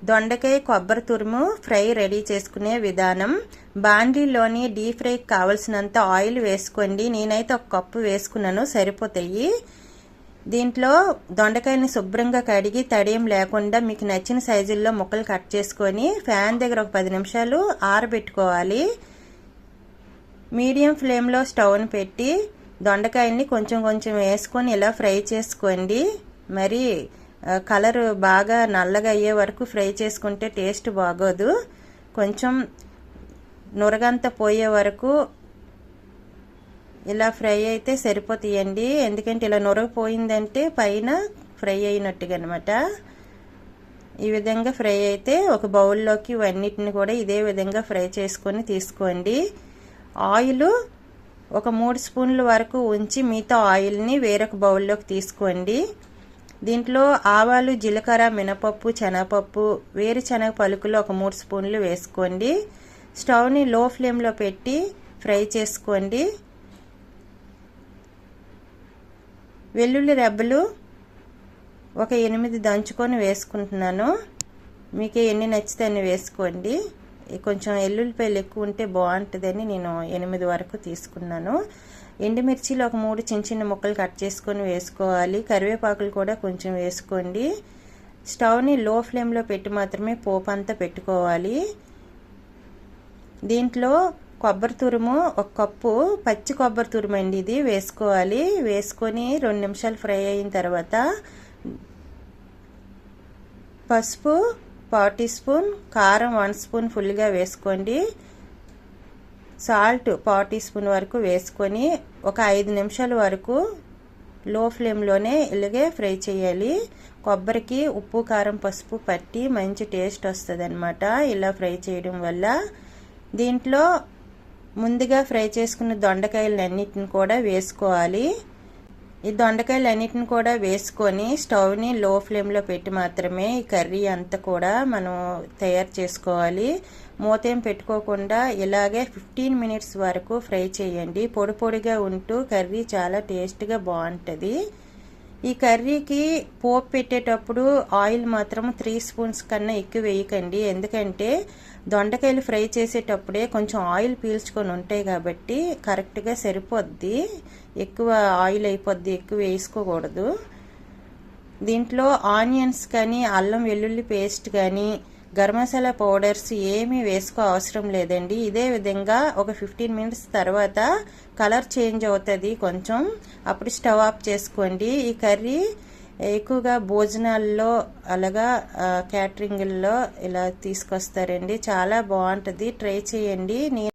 దొండకాయ కొబ్బరి తురుము ఫ్రై రెడీ చేసుకునే విధానం. బాండీలోని డీప్ ఫ్రైకి కావాల్సినంత ఆయిల్ వేసుకోండి. నేనైతే 1 కప్పు వేసుకున్నాను, సరిపోతాయి. దీంట్లో దొండకాయని శుభ్రంగా కడిగి తడియం లేకుండా మీకు నచ్చిన సైజుల్లో ముక్కలు కట్ చేసుకొని ఫ్యాన్ దగ్గర ఒక 10 నిమిషాలు ఆరబెట్టుకోవాలి. మీడియం ఫ్లేమ్లో స్టవ్ని పెట్టి దొండకాయల్ని కొంచెం కొంచెం వేసుకొని ఇలా ఫ్రై చేసుకోండి. మరి కలర్ బాగా నల్లగా అయ్యే వరకు ఫ్రై చేసుకుంటే టేస్ట్ బాగోదు. కొంచెం నురగంతా పోయే వరకు ఇలా ఫ్రై అయితే సరిపోతాయండి. ఎందుకంటే ఇలా నురగ పోయిందంటే పైన ఫ్రై అయినట్టుగా అనమాట. ఈ విధంగా ఫ్రై అయితే ఒక బౌల్లోకి ఇవన్నిటిని కూడా ఇదే విధంగా ఫ్రై చేసుకొని తీసుకోండి. ఆయిల్ ఒక 3 స్పూన్ల వరకు ఉంచి మిగతా ఆయిల్ని వేరొక బౌల్లోకి తీసుకోండి. దీంట్లో ఆవాలు, జీలకర్ర, మినపప్పు, శనగపప్పు, వేరుశనగ పలుకులు ఒక 3 స్పూన్లు వేసుకోండి. స్టవ్ని లో ఫ్లేమ్లో పెట్టి ఫ్రై చేసుకోండి. వెల్లుల్లి రెబ్బలు ఒక 8 దంచుకొని వేసుకుంటున్నాను. మీకు ఎన్ని నచ్చితే అన్ని వేసుకోండి. కొంచెం ఎల్లుల్లిపాయలు ఎక్కువ ఉంటే బాగుంటుందని నేను 8 వరకు తీసుకున్నాను. ఎండుమిర్చిలు ఒక 3 చిన్న చిన్న ముక్కలు కట్ చేసుకొని వేసుకోవాలి. కరివేపాకులు కూడా కొంచెం వేసుకోండి. స్టవ్ని లో ఫ్లేమ్లో పెట్టి మాత్రమే పోపు అంతా పెట్టుకోవాలి. దీంట్లో కొబ్బరి తురుము 1 కప్పు పచ్చి కొబ్బరి తురుము అండి, ఇది వేసుకోవాలి. వేసుకొని 2 నిమిషాలు ఫ్రై అయిన తర్వాత పసుపు 1 టీ స్పూన్, కారం 1 స్పూన్ ఫుల్గా వేసుకోండి. సాల్ట్ 1 టీ స్పూన్ వరకు వేసుకొని ఒక 5 నిమిషాల వరకు లో ఫ్లేమ్లోనే ఇలాగే ఫ్రై చేయాలి. కొబ్బరికి ఉప్పు, కారం, పసుపు పట్టి మంచి టేస్ట్ వస్తుంది అనమాట ఇలా ఫ్రై చేయడం వల్ల. దీంట్లో ముందుగా ఫ్రై చేసుకున్న దొండకాయలన్నిటిని కూడా వేసుకోవాలి. ఈ దొండకాయలన్నిటిని కూడా వేసుకొని స్టవ్ని లో ఫ్లేమ్లో పెట్టి మాత్రమే ఈ కర్రీ అంతా కూడా మనం తయారు చేసుకోవాలి. మూతేం పెట్టుకోకుండా ఇలాగే 15 మినిట్స్ వరకు ఫ్రై చేయండి. పొడి పొడిగా ఉంటూ కర్రీ చాలా టేస్ట్గా బాగుంటుంది. ఈ కర్రీకి పోపు పెట్టేటప్పుడు ఆయిల్ మాత్రం 3 స్పూన్స్ కన్నా ఎక్కువ వేయకండి. ఎందుకంటే దొండకాయలు ఫ్రై చేసేటప్పుడే కొంచెం ఆయిల్ పీల్చుకొని ఉంటాయి కాబట్టి కరెక్ట్గా సరిపోద్ది. ఎక్కువ ఆయిల్ అయిపోద్ది, ఎక్కువ వేసుకోకూడదు. దీంట్లో ఆనియన్స్ కానీ, అల్లం వెల్లుల్లి పేస్ట్ కానీ, గరం మసాలా పౌడర్స్ ఏమీ వేసుకో అవసరం లేదండి. ఇదే విధంగా ఒక 15 మినిట్స్ తర్వాత కలర్ చేంజ్ అవుతుంది కొంచెం, అప్పుడు స్టవ్ ఆఫ్ చేసుకోండి. ఈ కర్రీ ఎక్కువగా భోజనాల్లో అలాగా క్యాటరింగ్ల్లో ఇలా తీసుకొస్తారండి. చాలా బాగుంటుంది, ట్రై చేయండి.